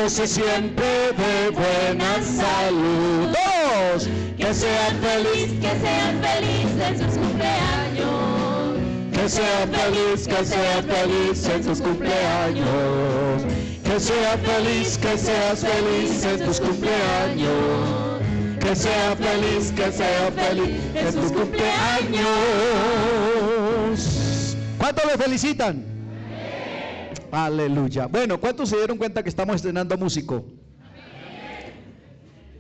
goce siempre de buena salud. Todos, que sean felices en sus cumpleaños. Que sean felices en sus cumpleaños. Que seas feliz en tus cumpleaños. Que sea feliz en tus cumpleaños. ¿Cuántos lo felicitan? Aleluya. Bueno, ¿cuántos se dieron cuenta que estamos estrenando músico?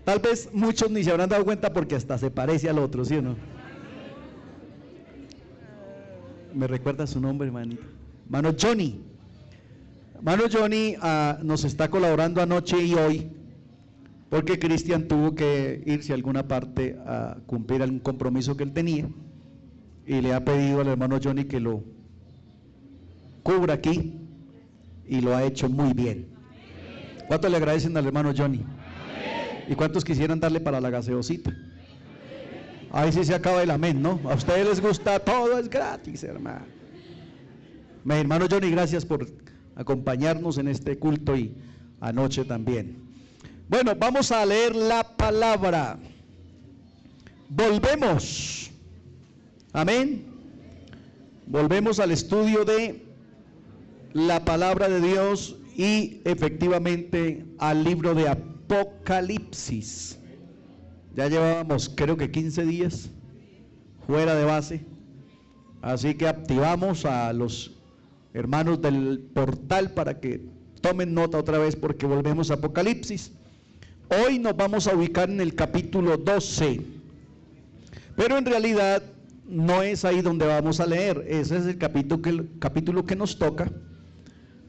Tal vez muchos ni se habrán dado cuenta porque hasta se parece al otro, ¿sí o no? ¿Me recuerda su nombre, hermanito? Hermano Johnny. Hermano Johnny nos está colaborando anoche y hoy porque Cristian tuvo que irse a alguna parte a cumplir algún compromiso que él tenía y le ha pedido al hermano Johnny que lo cubra aquí y lo ha hecho muy bien. ¿Cuántos le agradecen al hermano Johnny? ¿Y cuántos quisieran darle para la gaseosita? Ahí sí se acaba el amén, ¿no? A ustedes les gusta, todo es gratis, hermano. Mi hermano Johnny, gracias por acompañarnos en este culto y anoche también. Bueno, vamos a leer la palabra. Volvemos. Amén. Volvemos al estudio de la palabra de Dios y efectivamente al libro de Apocalipsis. Ya llevábamos creo que 15 días fuera de base, así que activamos a los hermanos del portal para que tomen nota otra vez porque volvemos a Apocalipsis. Hoy nos vamos a ubicar en el capítulo 12, pero en realidad no es ahí donde vamos a leer, ese es el capítulo que nos toca.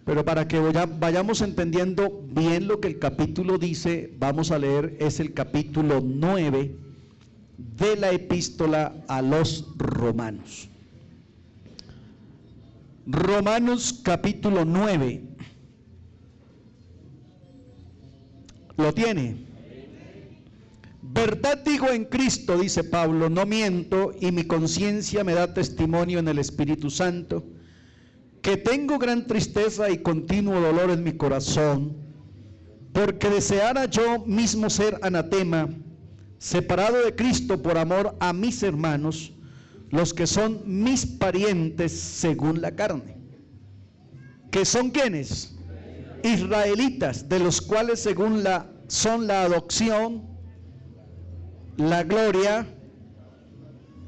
Pero para que vayamos entendiendo bien lo que el capítulo dice, vamos a leer es el capítulo 9 de la epístola a los Romanos. Romanos capítulo 9. ¿Lo tiene? Verdad digo en Cristo, dice Pablo, no miento, y mi conciencia me da testimonio en el Espíritu Santo, que tengo gran tristeza y continuo dolor en mi corazón, porque deseara yo mismo ser anatema, separado de Cristo por amor a mis hermanos, los que son mis parientes según la carne. ¿Que son quiénes? Israelitas, de los cuales son la adopción, la gloria,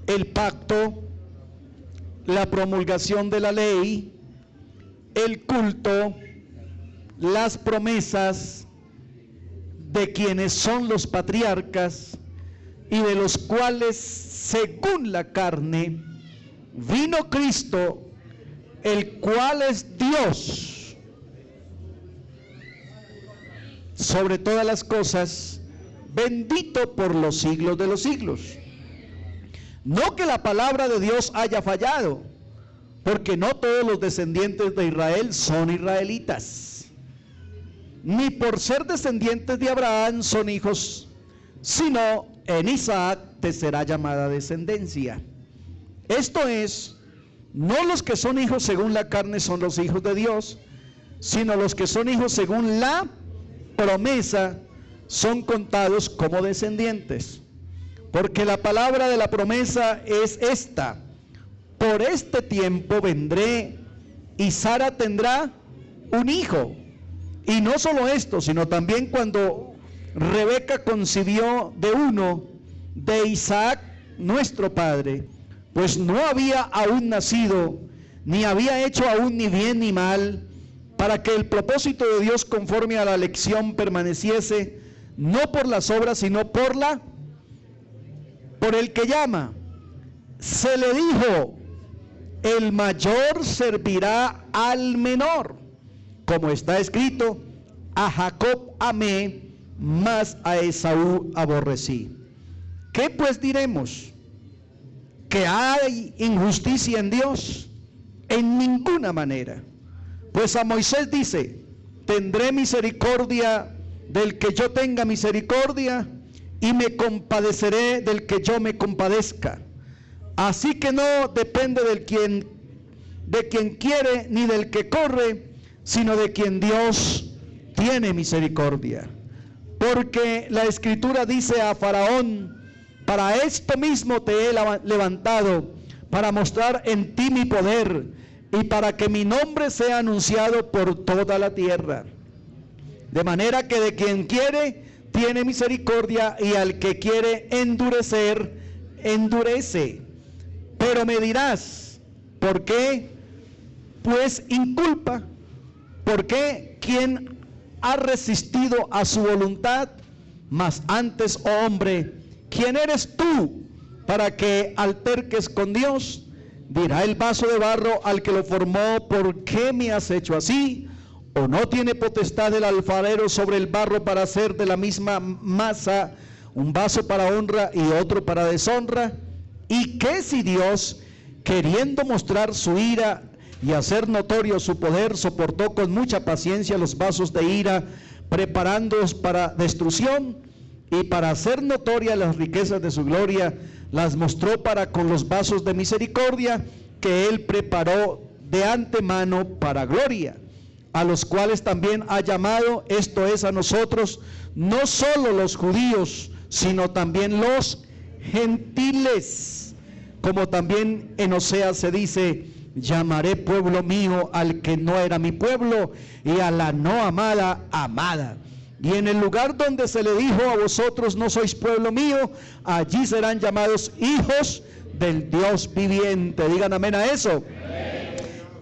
el pacto, la promulgación de la ley, el culto, las promesas de quienes son los patriarcas y de los cuales según la carne vino Cristo, el cual es Dios sobre todas las cosas, bendito por los siglos de los siglos. No que la palabra de Dios haya fallado, porque no todos los descendientes de Israel son israelitas, ni por ser descendientes de Abraham son hijos, sino en Isaac te será llamada descendencia. Esto es, no los que son hijos según la carne son los hijos de Dios, sino los que son hijos según la promesa son contados como descendientes. Porque la palabra de la promesa es esta: por este tiempo vendré y Sara tendrá un hijo. Y no solo esto, sino también cuando Rebeca concibió de uno de Isaac nuestro padre, pues no había aún nacido, ni había hecho aún ni bien ni mal, para que el propósito de Dios conforme a la elección permaneciese, no por las obras, sino por el que llama. Se le dijo: el mayor servirá al menor, como está escrito: a Jacob amé, mas a Esaú aborrecí. ¿Qué pues diremos? ¿Que hay injusticia en Dios? En ninguna manera. Pues a Moisés dice: tendré misericordia del que yo tenga misericordia, y me compadeceré del que yo me compadezca. Así que no depende de quien quiere ni del que corre, sino de quien Dios tiene misericordia. Porque la Escritura dice a Faraón: para esto mismo te he levantado, para mostrar en ti mi poder, y para que mi nombre sea anunciado por toda la tierra. De manera que de quien quiere, tiene misericordia, y al que quiere endurecer, endurece. Pero me dirás: ¿por qué pues inculpa? ¿Por qué? ¿Quién ha resistido a su voluntad? Mas antes, oh hombre, ¿quién eres tú para que alterques con Dios? Dirá el vaso de barro al que lo formó: ¿por qué me has hecho así? ¿O no tiene potestad el alfarero sobre el barro para hacer de la misma masa un vaso para honra y otro para deshonra? ¿Y qué si Dios, queriendo mostrar su ira y hacer notorio su poder, soportó con mucha paciencia los vasos de ira, preparándolos para destrucción? Y para hacer notorias las riquezas de su gloria, las mostró para con los vasos de misericordia que él preparó de antemano para gloria, a los cuales también ha llamado, esto es, a nosotros, no solo los judíos, sino también los gentiles. Como también en Oseas se dice: llamaré pueblo mío al que no era mi pueblo, y a la no amada, amada. Y en el lugar donde se le dijo: a vosotros no sois pueblo mío, allí serán llamados hijos del Dios viviente. Digan amén a eso.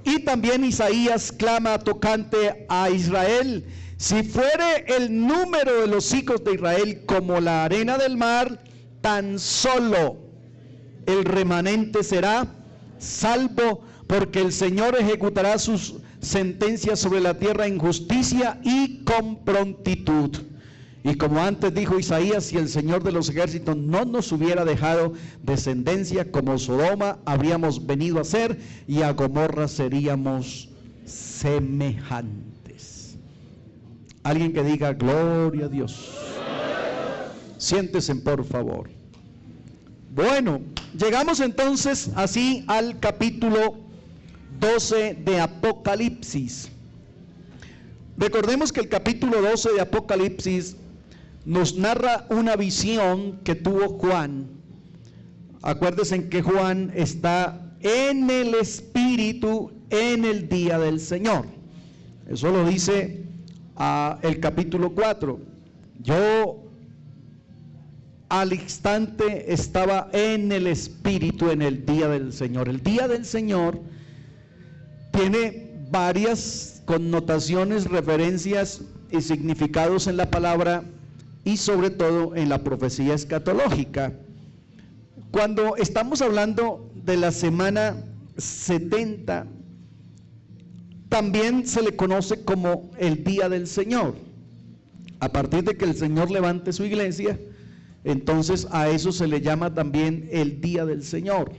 Y también Isaías clama tocante a Israel: si fuere el número de los hijos de Israel como la arena del mar, tan solo el remanente será salvo, porque el Señor ejecutará sus sentencias sobre la tierra en justicia y con prontitud. Y como antes dijo Isaías: si el Señor de los ejércitos no nos hubiera dejado descendencia, como Sodoma habríamos venido a ser, y a Gomorra seríamos semejantes. Alguien que diga gloria a Dios. Siéntese, por favor. Bueno, llegamos entonces así al capítulo 12 de Apocalipsis. Recordemos que el capítulo 12 de Apocalipsis nos narra una visión que tuvo Juan. Acuérdense que Juan está en el Espíritu en el día del Señor. Eso lo dice el capítulo 4. Yo al instante estaba en el Espíritu en el día del Señor. El día del Señor tiene varias connotaciones, referencias y significados en la palabra, y sobre todo en la profecía escatológica. Cuando estamos hablando de la semana 70, también se le conoce como el día del Señor. A partir de que el Señor levante su iglesia, entonces a eso se le llama también el día del Señor.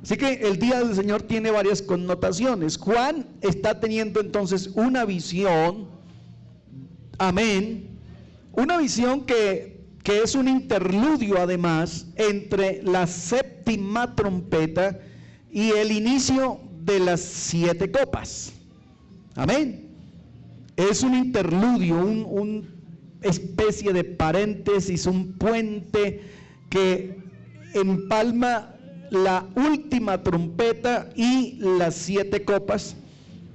Así que el día del Señor tiene varias connotaciones. Juan está teniendo entonces una visión, amén, una visión que es un interludio además entre la séptima trompeta y el inicio de las 7 copas. Amén. Es un interludio, una especie de paréntesis, un puente que empalma la última trompeta y las 7 copas,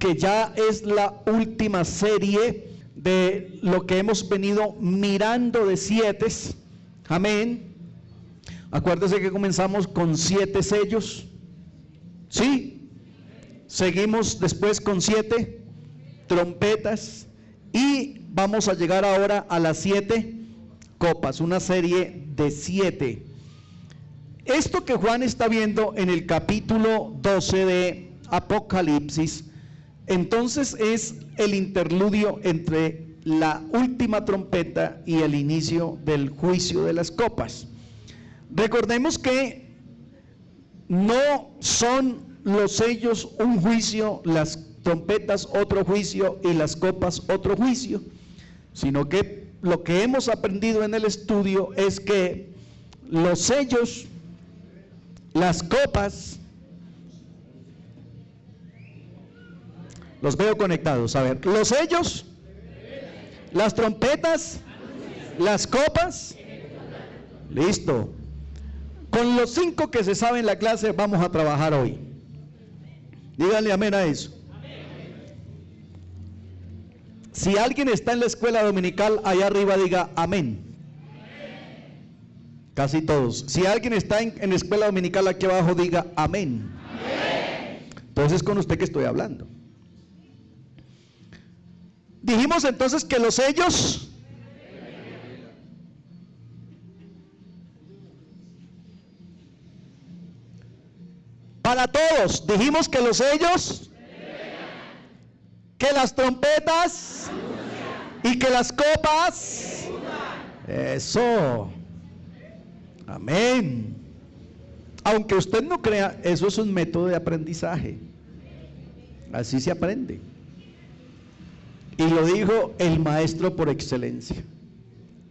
que ya es la última serie de lo que hemos venido mirando de 7. Amén. Acuérdense que comenzamos con 7 sellos. ¿Sí? Seguimos después con 7 trompetas y vamos a llegar ahora a las 7 copas, una serie de 7. Esto que Juan está viendo en el capítulo 12 de Apocalipsis, entonces es el interludio entre la última trompeta y el inicio del juicio de las copas. Recordemos que no son los sellos un juicio, las trompetas otro juicio y las copas otro juicio, sino que lo que hemos aprendido en el estudio es que los sellos, las copas, los veo conectados. A ver, los sellos Las trompetas, las copas. Listo. Con los 5 que se sabe en la clase vamos a trabajar hoy. Díganle amén a eso. Si alguien está en la escuela dominical, allá arriba diga amén. Casi todos. Si alguien está en la escuela dominical, aquí abajo diga amén. Entonces con usted que estoy hablando. Dijimos entonces que los sellos para todos. Dijimos que los sellos, que las trompetas y que las copas. Eso. Amén. Aunque usted no crea, eso es un método de aprendizaje. Así se aprende. Y lo dijo el maestro por excelencia.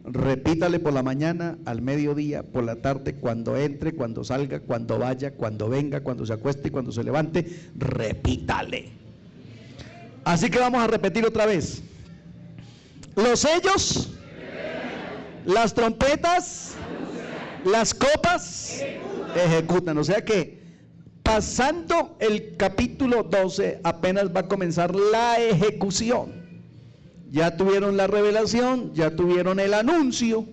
Repítale por la mañana, al mediodía, por la tarde, cuando entre, cuando salga, cuando vaya, cuando venga, cuando se acueste y cuando se levante. Repítale. Así que vamos a repetir otra vez. Los sellos, las trompetas, las copas ejecutan. O sea que pasando el capítulo 12 apenas va a comenzar la ejecución. Ya tuvieron la revelación, ya tuvieron el anuncio,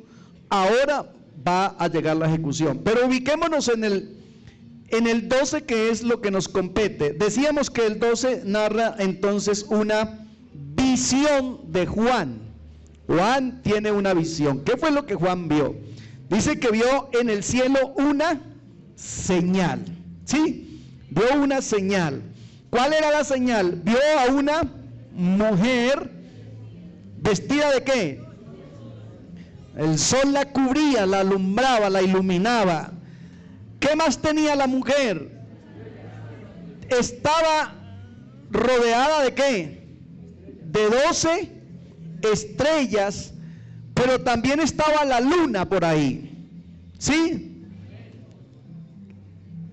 ahora va a llegar la ejecución. Pero ubiquémonos en el 12, que es lo que nos compete. Decíamos que el 12 narra entonces una visión de Juan. Juan tiene una visión. ¿Qué fue lo que Juan vio? Dice que vio en el cielo una señal. ¿Sí? Vio una señal. ¿Cuál era la señal? Vio a una mujer vestida de ¿qué? El sol la cubría, la alumbraba, la iluminaba. ¿Qué más tenía la mujer? Estaba rodeada de ¿qué? De 12 estrellas, pero también estaba la luna por ahí. ¿Sí?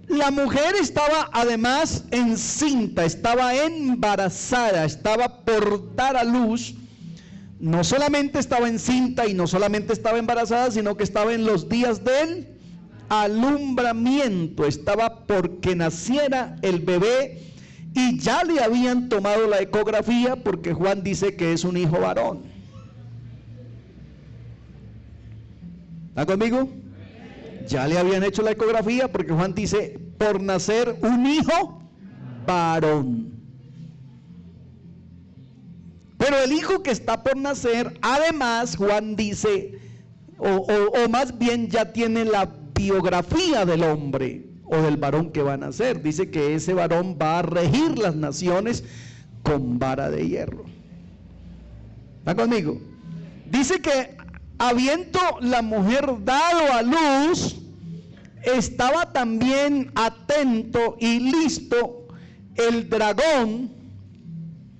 La mujer estaba además encinta, estaba embarazada, estaba por dar a luz. No solamente estaba encinta y no solamente estaba embarazada, sino que estaba en los días del alumbramiento, estaba porque naciera el bebé y ya le habían tomado la ecografía porque Juan dice que es un hijo varón. ¿Está conmigo? Ya le habían hecho la ecografía porque Juan dice por nacer un hijo varón. Pero el hijo que está por nacer, además Juan dice, o más bien ya tiene la biografía del hombre o del varón que va a nacer. Dice que ese varón va a regir las naciones con vara de hierro. ¿Está conmigo? Dice que habiendo la mujer dado a luz, estaba también atento y listo el dragón.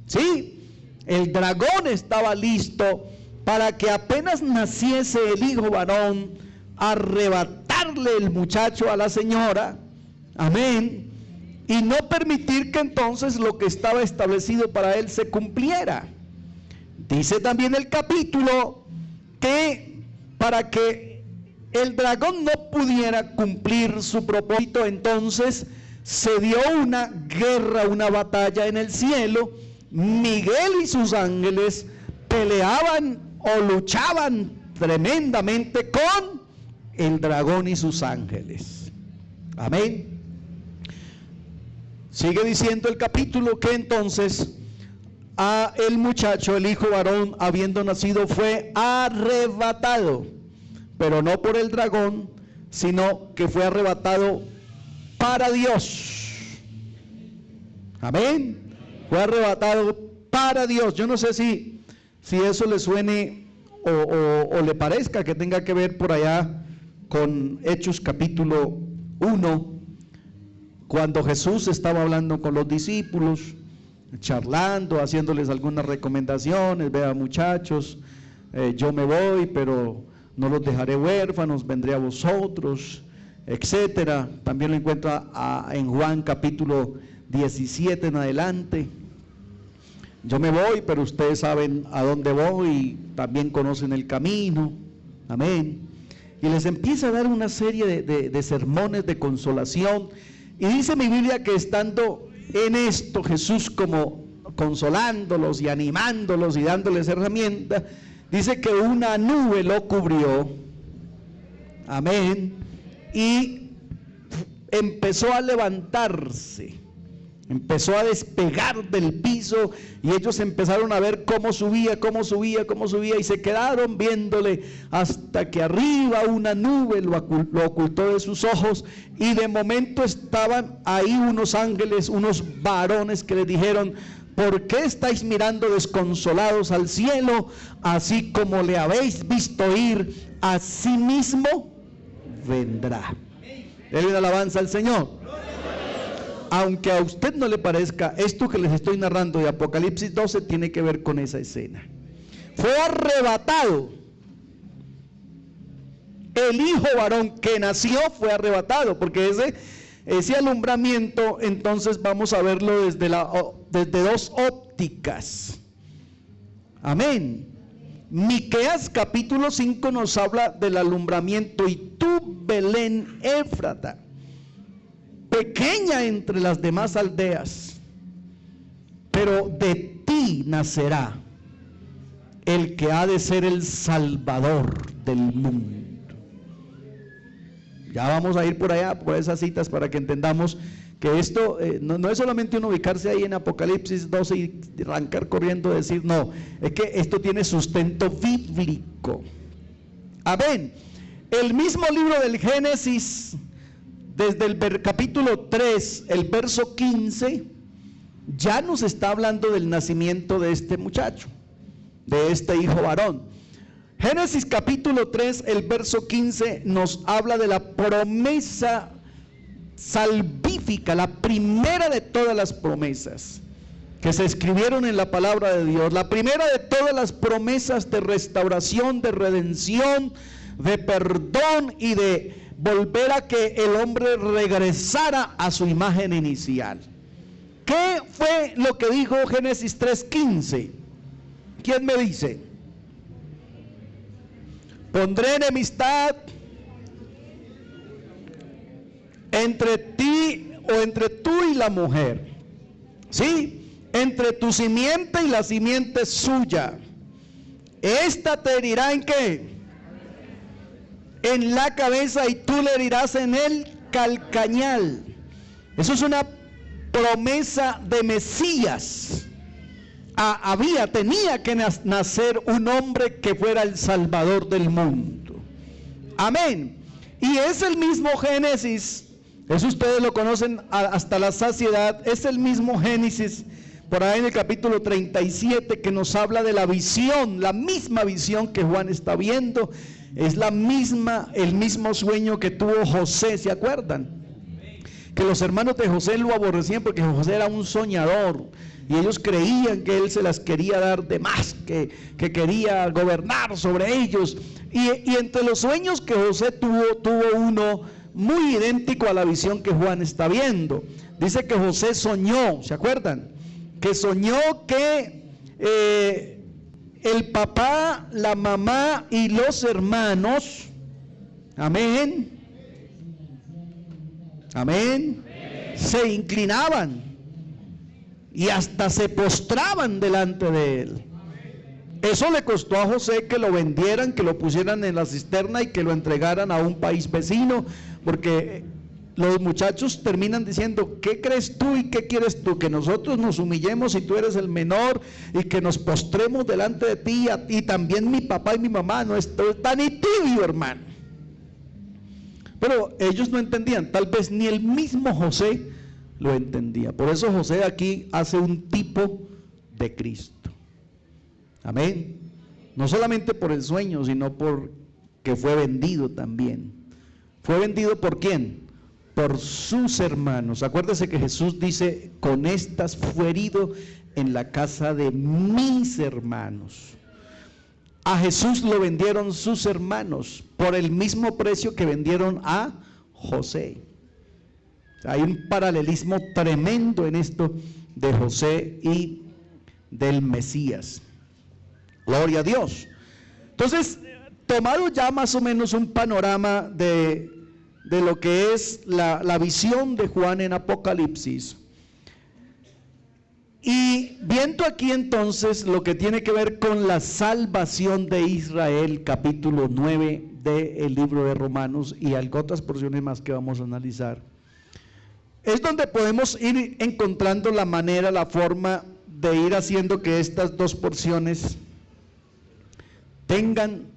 ¿Sí? El dragón estaba listo para que apenas naciese el hijo varón, arrebatarle el muchacho a la señora, amén, y no permitir que entonces lo que estaba establecido para él se cumpliera. Dice también el capítulo que para que el dragón no pudiera cumplir su propósito, entonces se dio una guerra, una batalla en el cielo. Miguel y sus ángeles peleaban o luchaban tremendamente con el dragón y sus ángeles. Amén. Sigue diciendo el capítulo que entonces a el muchacho, el hijo varón, habiendo nacido, fue arrebatado, pero no por el dragón, sino que fue arrebatado para Dios. Amén. Fue arrebatado para Dios. Yo no sé si eso le suene o le parezca que tenga que ver por allá con Hechos capítulo 1, cuando Jesús estaba hablando con los discípulos, charlando, haciéndoles algunas recomendaciones. Vea, muchachos, yo me voy, pero no los dejaré huérfanos, vendré a vosotros, etcétera. También lo encuentra en Juan capítulo 17 en adelante. Yo me voy, pero ustedes saben a dónde voy y también conocen el camino. Amén. Y les empieza a dar una serie de sermones de consolación. Y dice mi Biblia que estando en esto Jesús como consolándolos y animándolos y dándoles herramientas, dice que una nube lo cubrió. Amén. Y empezó a levantarse, empezó a despegar del piso, y ellos empezaron a ver cómo subía y se quedaron viéndole hasta que arriba una nube lo ocultó de sus ojos, y de momento estaban ahí unos ángeles, unos varones que les dijeron: ¿por qué estáis mirando desconsolados al cielo? Así como le habéis visto ir, así mismo vendrá. Denle una alabanza al Señor. Aunque a usted no le parezca, esto que les estoy narrando de Apocalipsis 12 tiene que ver con esa escena. Fue arrebatado. El hijo varón que nació fue arrebatado, porque ese alumbramiento, entonces vamos a verlo desde dos ópticas. Amén. Miqueas capítulo 5 nos habla del alumbramiento: y tú, Belén Éfrata, pequeña entre las demás aldeas, pero de ti nacerá el que ha de ser el Salvador del mundo. Ya vamos a ir por allá, por esas citas, para que entendamos que esto no es solamente uno ubicarse ahí en Apocalipsis 12 y arrancar corriendo a decir, no, es que esto tiene sustento bíblico. Amén. El mismo libro del Génesis, desde el capítulo 3, el verso 15, ya nos está hablando del nacimiento de este muchacho, de este hijo varón. Génesis capítulo 3, el verso 15 nos habla de la promesa salvífica, la primera de todas las promesas que se escribieron en la palabra de Dios, la primera de todas las promesas de restauración, de redención, de perdón y de volver a que el hombre regresara a su imagen inicial. ¿Qué fue lo que dijo Génesis 3:15? ¿Quién me dice? Pondré enemistad entre ti, o entre tú y la mujer, ¿sí? Entre tu simiente y la simiente suya. Esta te herirá ¿en qué? En la cabeza, y tú le herirás en el calcañal. Eso es una promesa de Mesías. Tenía que nacer un hombre que fuera el Salvador del mundo. Amén. Y es el mismo Génesis, eso ustedes lo conocen hasta la saciedad, es el mismo Génesis, por ahí en el capítulo 37, que nos habla de la visión, la misma visión que Juan está viendo. Es el mismo sueño que tuvo José, ¿se acuerdan? Que los hermanos de José lo aborrecían porque José era un soñador, y ellos creían que él se las quería dar de más, que quería gobernar sobre ellos. Y entre los sueños que José tuvo uno muy idéntico a la visión que Juan está viendo. Dice que José soñó, ¿se acuerdan? Que soñó que el papá, la mamá y los hermanos, amén, amén, se inclinaban y hasta se postraban delante de él. Eso le costó a José que lo vendieran, que lo pusieran en la cisterna y que lo entregaran a un país vecino, porque los muchachos terminan diciendo, ¿qué crees tú y qué quieres tú? Que nosotros nos humillemos y tú eres el menor, y que nos postremos delante de ti, y también mi papá y mi mamá. No estoy tan tibio, hermano. Pero ellos no entendían, tal vez ni el mismo José lo entendía. Por eso José aquí hace un tipo de Cristo. Amén. No solamente por el sueño, sino porque fue vendido también. ¿Fue vendido por quién? Por sus hermanos. Acuérdese que Jesús dice, con estas fue herido en la casa de mis hermanos. A Jesús lo vendieron sus hermanos por el mismo precio que vendieron a José. Hay un paralelismo tremendo en esto de José y del Mesías. Gloria a Dios. Entonces, tomado ya más o menos un panorama de lo que es la visión de Juan en Apocalipsis, y viendo aquí entonces lo que tiene que ver con la salvación de Israel, capítulo 9 del libro de Romanos y otras porciones más que vamos a analizar, es donde podemos ir encontrando la manera, la forma de ir haciendo que estas dos porciones tengan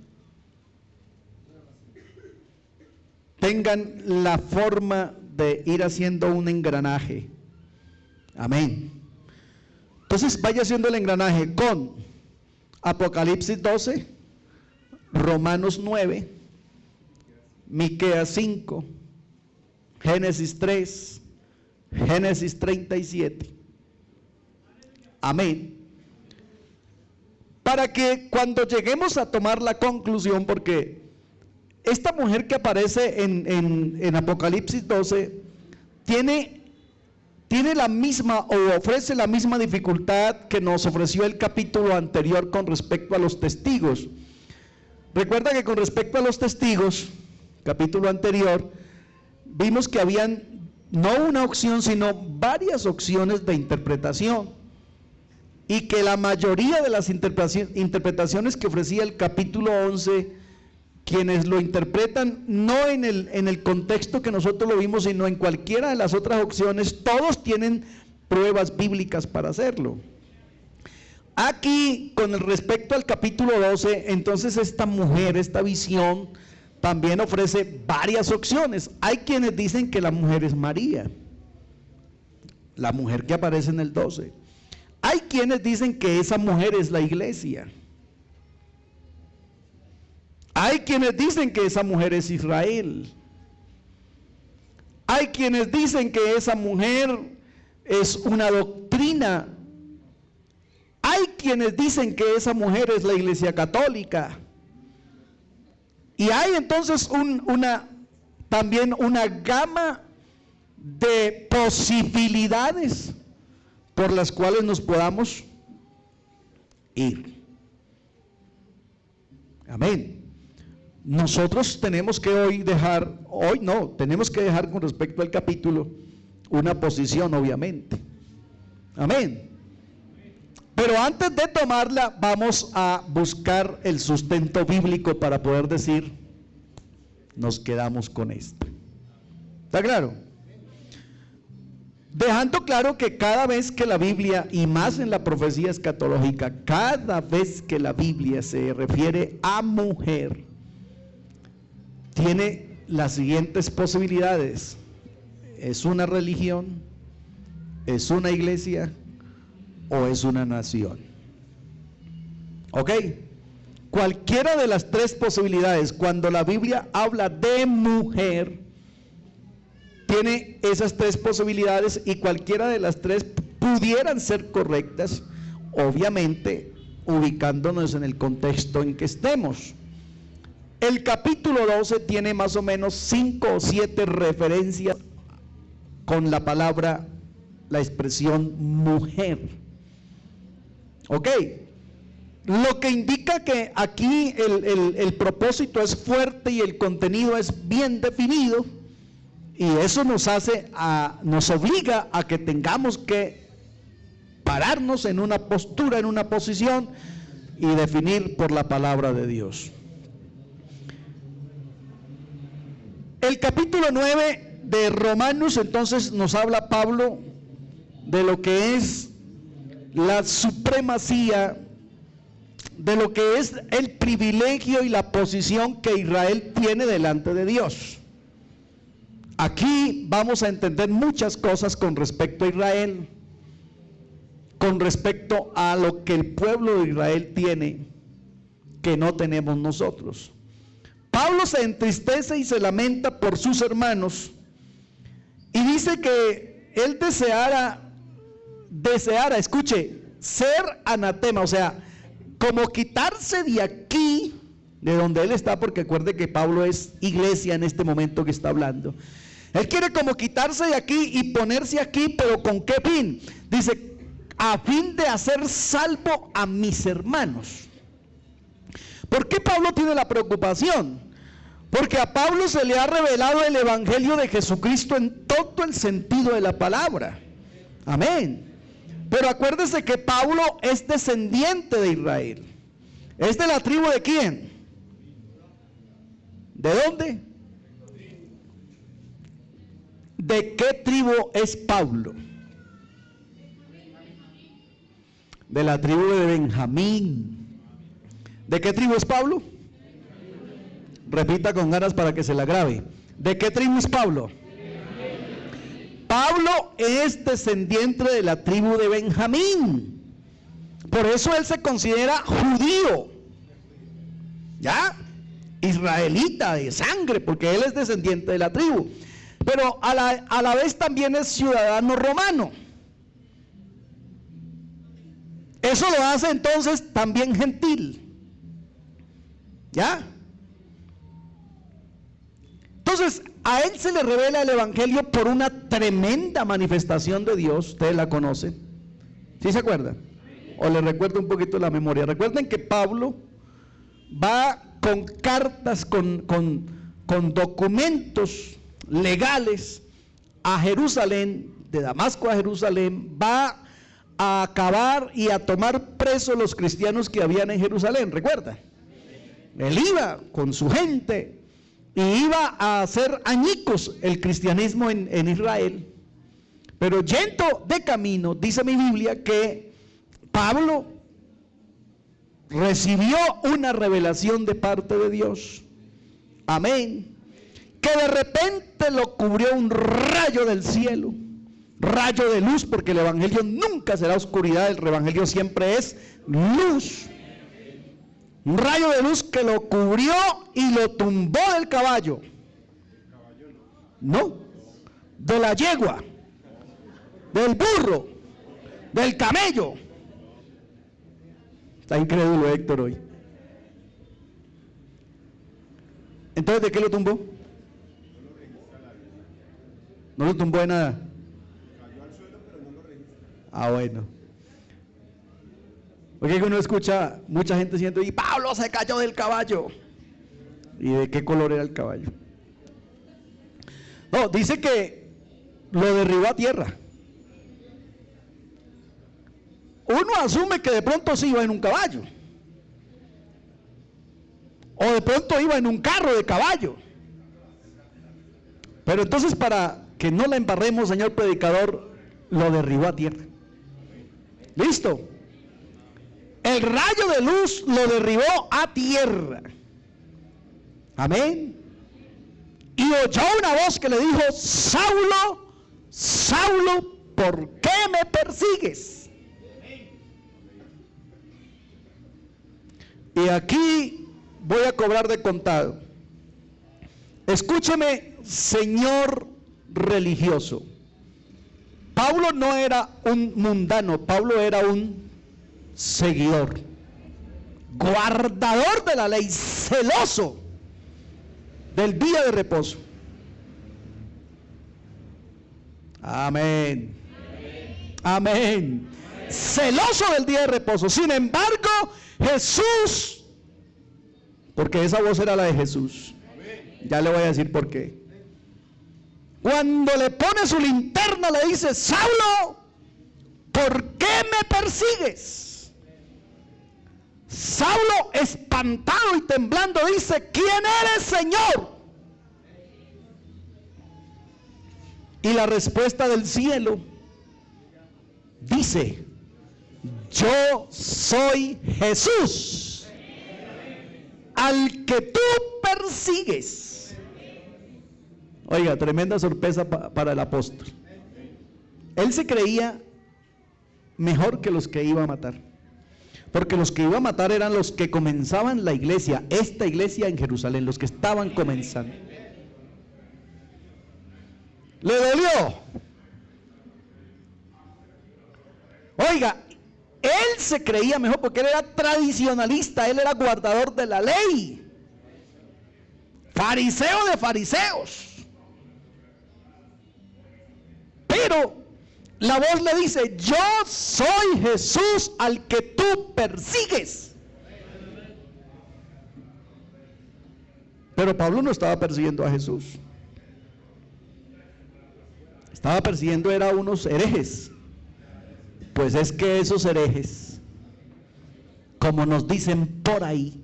la forma de ir haciendo un engranaje. Amén. Entonces vaya haciendo el engranaje con Apocalipsis 12, Romanos 9, Miqueas 5, Génesis 3, Génesis 37. Amén. Para que cuando lleguemos a tomar la conclusión, porque esta mujer que aparece en Apocalipsis 12 tiene la misma o ofrece la misma dificultad que nos ofreció el capítulo anterior con respecto a los testigos. Recuerda que con respecto a los testigos, capítulo anterior, vimos que habían no una opción, sino varias opciones de interpretación, y que la mayoría de las interpretaciones que ofrecía el capítulo 11, quienes lo interpretan no en el contexto que nosotros lo vimos, sino en cualquiera de las otras opciones, todos tienen pruebas bíblicas para hacerlo. Aquí, con respecto al capítulo 12, entonces esta mujer, esta visión, también ofrece varias opciones. Hay quienes dicen que la mujer es María, la mujer que aparece en el 12. Hay quienes dicen que esa mujer es la iglesia. Hay quienes dicen que esa mujer es Israel. Hay quienes dicen que esa mujer es una doctrina. Hay quienes dicen que esa mujer es la iglesia católica. Y hay entonces también una gama de posibilidades por las cuales nos podamos ir. Amén. Nosotros tenemos que tenemos que dejar con respecto al capítulo una posición, obviamente. Amén. Pero antes de tomarla, vamos a buscar el sustento bíblico para poder decir, nos quedamos con esto. ¿Está claro? Dejando claro que cada vez que la Biblia, y más en la profecía escatológica, cada vez que la Biblia se refiere a mujer, tiene las siguientes posibilidades: ¿es una religión? ¿Es una iglesia? ¿O es una nación? ¿Ok? Cualquiera de las tres posibilidades, cuando la Biblia habla de mujer, tiene esas tres posibilidades, y cualquiera de las tres pudieran ser correctas, obviamente ubicándonos en el contexto en que estemos. El capítulo 12 tiene más o menos 5 o 7 referencias con la palabra, la expresión mujer. ¿Ok? Lo que indica que aquí el propósito es fuerte y el contenido es bien definido, y eso nos obliga a que tengamos que pararnos en una postura, en una posición, y definir por la palabra de Dios. El capítulo 9 de Romanos, entonces, nos habla Pablo de lo que es la supremacía, de lo que es el privilegio y la posición que Israel tiene delante de Dios. Aquí vamos a entender muchas cosas con respecto a Israel, con respecto a lo que el pueblo de Israel tiene, que no tenemos nosotros. Pablo se entristece y se lamenta por sus hermanos, y dice que él deseara, escuche, ser anatema, o sea, como quitarse de aquí, de donde él está, porque acuerde que Pablo es iglesia en este momento que está hablando. Él quiere como quitarse de aquí y ponerse aquí, pero ¿con qué fin? Dice, a fin de hacer salvo a mis hermanos. ¿Por qué Pablo tiene la preocupación? Porque a Pablo se le ha revelado el evangelio de Jesucristo en todo el sentido de la palabra. Amén. Pero acuérdese que Pablo es descendiente de Israel. ¿Es de la tribu de quién? ¿De dónde? ¿De qué tribu es Pablo? De la tribu de Benjamín. ¿De qué tribu es Pablo? Repita con ganas para que se la grabe. ¿De qué tribu es Pablo? Pablo es descendiente de la tribu de Benjamín. Por eso él se considera judío. ¿Ya? Israelita de sangre, porque él es descendiente de la tribu. Pero a la vez también es ciudadano romano. Eso lo hace entonces también gentil. ¿Ya? Entonces, a él se le revela el evangelio por una tremenda manifestación de Dios. Ustedes la conocen. ¿Sí se acuerdan? O les recuerdo un poquito la memoria. Recuerden que Pablo va con cartas, con documentos legales a Jerusalén, de Damasco a Jerusalén, va a acabar y a tomar presos los cristianos que habían en Jerusalén. ¿Recuerdan? Él iba con su gente y iba a hacer añicos el cristianismo en Israel. Pero yendo de camino, dice mi Biblia que Pablo recibió una revelación de parte de Dios. Amén. Que de repente lo cubrió un rayo del cielo, rayo de luz, porque el evangelio nunca será oscuridad, el evangelio siempre es luz. Un rayo de luz que lo cubrió y lo tumbó del caballo. No, de la yegua, del burro, del camello. Está incrédulo Héctor hoy. Entonces, ¿de qué lo tumbó? No lo tumbó de nada. Ah, bueno. Porque uno escucha mucha gente diciendo, y Pablo se cayó del caballo. ¿Y de qué color era el caballo? No, dice que lo derribó a tierra. Uno asume que de pronto sí iba en un caballo. O de pronto iba en un carro de caballo. Pero entonces, para que no la embarremos, señor predicador, lo derribó a tierra. ¿Listo? El rayo de luz lo derribó a tierra. Amén. Y oyó una voz que le dijo, Saulo, Saulo, ¿por qué me persigues? Y aquí voy a cobrar de contado. Escúcheme, señor religioso. Pablo no era un mundano, Pablo era un seguidor, guardador de la ley, celoso del día de reposo. Amén. Amén. Celoso del día de reposo. Sin embargo, Jesús, porque esa voz era la de Jesús, ya le voy a decir por qué. Cuando le pone su linterna le dice, Saulo, ¿por qué me persigues? Saulo, espantado y temblando, dice, ¿quién eres, Señor? Y la respuesta del cielo dice, yo soy Jesús, al que tú persigues. Oiga, tremenda sorpresa para el apóstol. Él se creía mejor que los que iba a matar, porque los que iba a matar eran los que comenzaban la iglesia, esta iglesia en Jerusalén, los que estaban comenzando. Le dolió. Oiga, él se creía mejor porque él era tradicionalista, él era guardador de la ley, fariseo de fariseos. Pero la voz le dice: yo soy Jesús al que tú persigues. Pero Pablo no estaba persiguiendo a Jesús. Estaba persiguiendo era a unos herejes. Pues es que esos herejes, como nos dicen por ahí,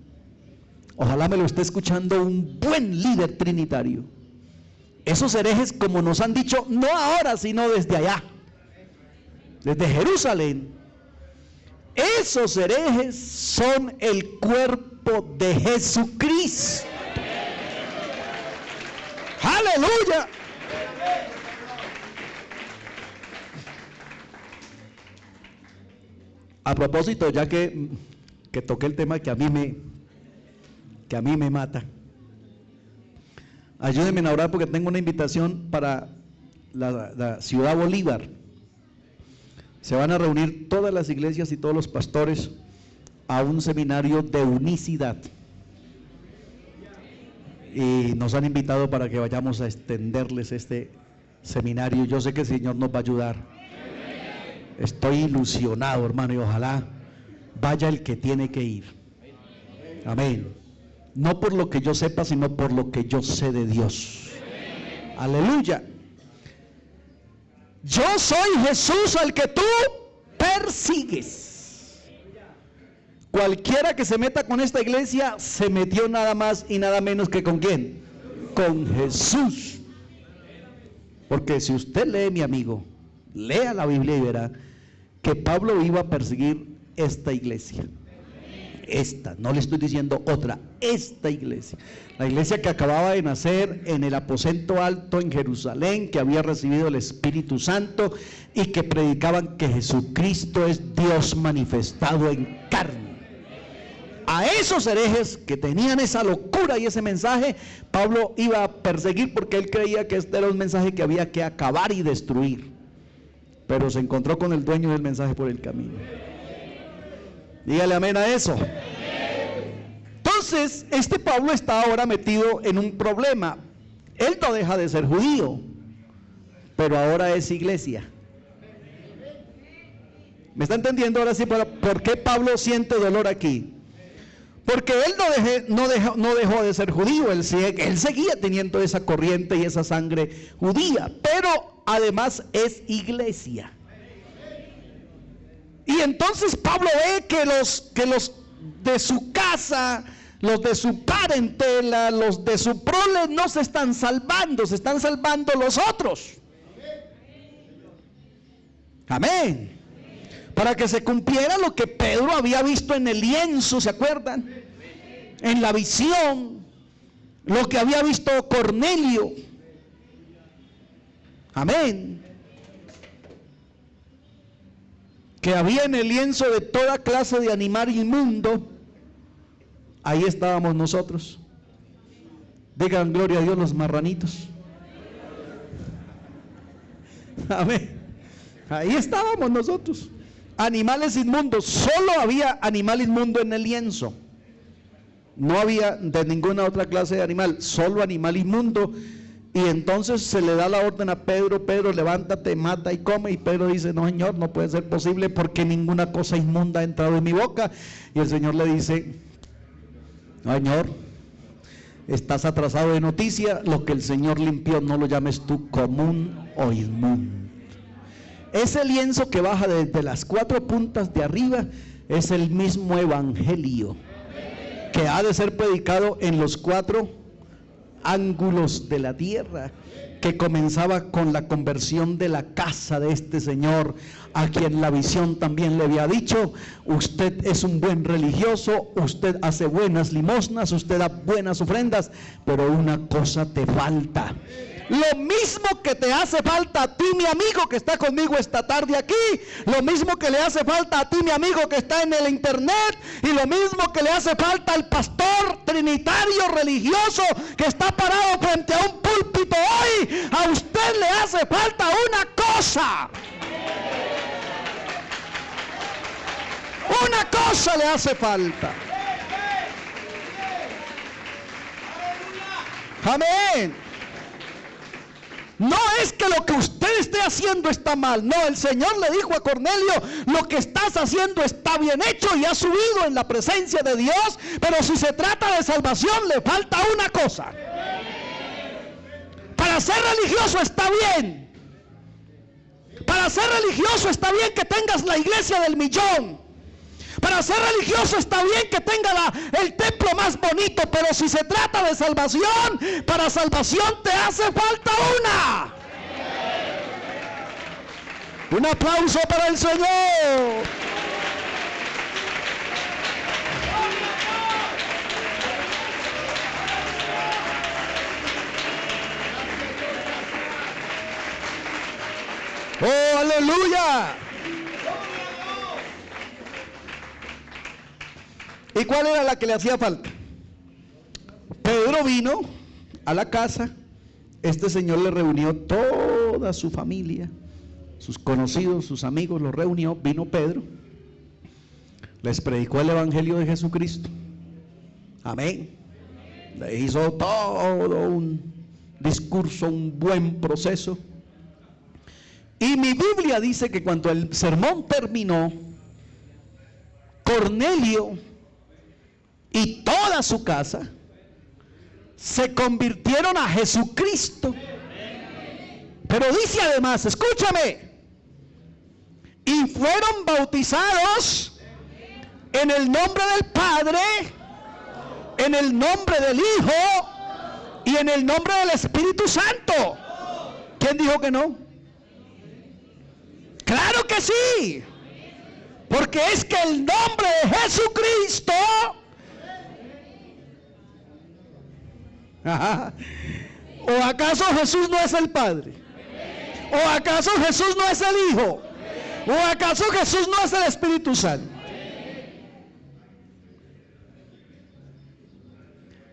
ojalá me lo esté escuchando un buen líder trinitario, esos herejes, como nos han dicho, no ahora, sino desde allá, desde Jerusalén, esos herejes son el cuerpo de Jesucristo. ¡Aleluya! A propósito, ya que toqué el tema que a mí me mata, ayúdenme a orar porque tengo una invitación para la ciudad Bolívar. Se van a reunir todas las iglesias y todos los pastores a un seminario de unicidad. Y nos han invitado para que vayamos a extenderles este seminario. Yo sé que el Señor nos va a ayudar. Estoy ilusionado, hermano, y ojalá vaya el que tiene que ir. Amén. No por lo que yo sepa, sino por lo que yo sé de Dios. Aleluya. Yo soy Jesús al que tú persigues. Cualquiera que se meta con esta iglesia se metió nada más y nada menos que ¿con quién? Con Jesús. Porque si usted lee, mi amigo, lea la Biblia y verá que Pablo iba a perseguir esta iglesia. Esta, no le estoy diciendo otra, esta iglesia. La iglesia que acababa de nacer en el aposento alto en Jerusalén, que había recibido el Espíritu Santo y que predicaban que Jesucristo es Dios manifestado en carne. A esos herejes que tenían esa locura y ese mensaje, Pablo iba a perseguir porque él creía que este era un mensaje que había que acabar y destruir. Pero se encontró con el dueño del mensaje por el camino. Dígale amén a eso. Entonces, este Pablo está ahora metido en un problema. Él no deja de ser judío, pero ahora es iglesia. ¿Me está entendiendo ahora sí por qué Pablo siente dolor aquí? Porque él no dejó de ser judío, él seguía teniendo esa corriente y esa sangre judía, pero además es iglesia. Y entonces Pablo ve que los de su casa, los de su parentela, los de su prole no se están salvando, se están salvando los otros. Amén. Para que se cumpliera lo que Pedro había visto en el lienzo, ¿se acuerdan? En la visión, lo que había visto Cornelio. Amén. Que había en el lienzo de toda clase de animal inmundo. Ahí estábamos nosotros. Digan gloria a Dios los marranitos. Amén. Ahí estábamos nosotros. Animales inmundos. Solo había animal inmundo en el lienzo. No había de ninguna otra clase de animal. Solo animal inmundo. Y entonces se le da la orden a Pedro: Pedro, levántate, mata y come. Y Pedro dice: no, Señor, no puede ser posible, porque ninguna cosa inmunda ha entrado en mi boca. Y el Señor le dice: no, Señor, estás atrasado de noticia. Lo que el Señor limpió, no lo llames tú común o inmundo. Ese lienzo que baja desde las 4 puntas de arriba es el mismo evangelio que ha de ser predicado en los 4 ángulos de la tierra, que comenzaba con la conversión de la casa de este señor, a quien la visión también le había dicho: usted es un buen religioso, usted hace buenas limosnas, usted da buenas ofrendas, pero una cosa te falta. Lo mismo que te hace falta a ti, mi amigo, que está conmigo esta tarde aquí, lo mismo que le hace falta a ti, mi amigo, que está en el internet, y lo mismo que le hace falta al pastor trinitario religioso que está parado frente a un púlpito hoy. A usted le hace falta una cosa. Una cosa le hace falta. Amén. No es que lo que usted esté haciendo está mal. No, el Señor le dijo a Cornelio, lo que estás haciendo está bien hecho y has subido en la presencia de Dios. Pero si se trata de salvación, le falta una cosa. Para ser religioso está bien. Para ser religioso está bien que tengas la iglesia del millón. Para ser religioso está bien que tenga el templo más bonito, pero si se trata de salvación, para salvación te hace falta una. Un aplauso para el Señor. ¡Oh, aleluya! ¿Y cuál era la que le hacía falta? Pedro vino a la casa. Este señor le reunió toda su familia, sus conocidos, sus amigos, los reunió. Vino Pedro, les predicó el evangelio de Jesucristo. Amén. Le hizo todo un discurso, un buen proceso. Y mi Biblia dice que cuando el sermón terminó, Cornelio y toda su casa se convirtieron a Jesucristo. Pero dice además, escúchame, y fueron bautizados en el nombre del Padre, en el nombre del Hijo y en el nombre del Espíritu Santo. ¿Quién dijo que no? Claro que sí, porque es que el nombre de Jesucristo, ¿o acaso Jesús no es el Padre? ¿O acaso Jesús no es el Hijo? ¿O acaso Jesús no es el Espíritu Santo?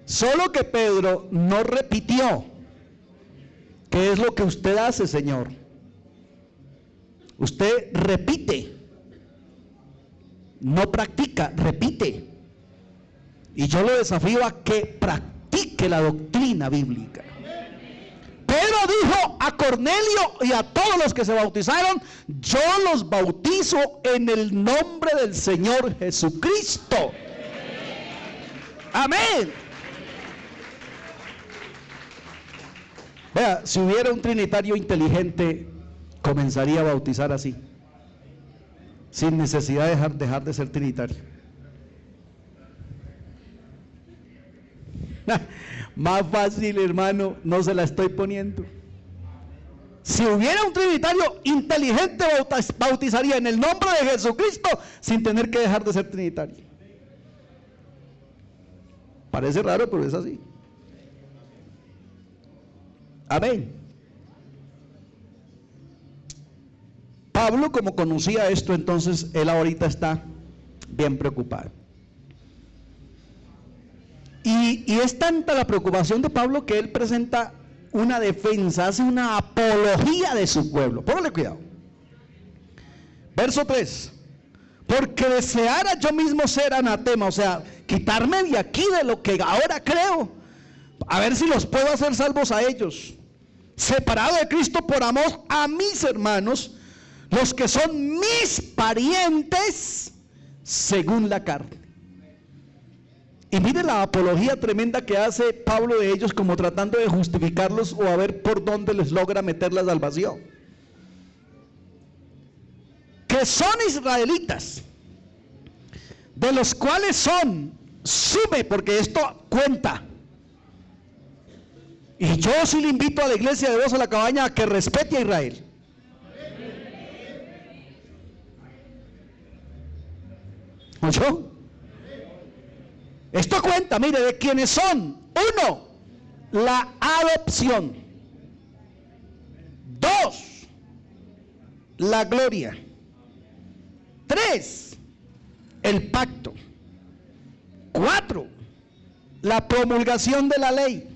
Solo que Pedro no repitió. ¿Qué es lo que usted hace, Señor? Usted repite, no practica, repite. Y yo lo desafío a que practique la doctrina bíblica. Pedro dijo a Cornelio y a todos los que se bautizaron: yo los bautizo en el nombre del Señor Jesucristo. Amén. Vea, si hubiera un trinitario inteligente, comenzaría a bautizar así, sin necesidad de dejar de ser trinitario. Más fácil, hermano, no se la estoy poniendo. Si hubiera un trinitario inteligente, bautizaría en el nombre de Jesucristo sin tener que dejar de ser trinitario. Parece raro, pero es así. Amén. Pablo, como conocía esto, entonces él ahorita está bien preocupado. Y es tanta la preocupación de Pablo que él presenta una defensa, hace una apología de su pueblo. Póngale cuidado. Verso 3. Porque deseara yo mismo ser anatema, o sea, quitarme de aquí de lo que ahora creo, a ver si los puedo hacer salvos a ellos. Separado de Cristo por amor a mis hermanos, los que son mis parientes según la carne. Y mire la apología tremenda que hace Pablo de ellos, como tratando de justificarlos o a ver por dónde les logra meter la salvación. Que son israelitas, de los cuales son, sume, porque esto cuenta. Y yo sí le invito a la iglesia de Voz a la Cabaña a que respete a Israel. ¿Oyó? Esto cuenta, mire, de quienes son: 1, la adopción; 2, la gloria; 3, el pacto; 4, la promulgación de la ley.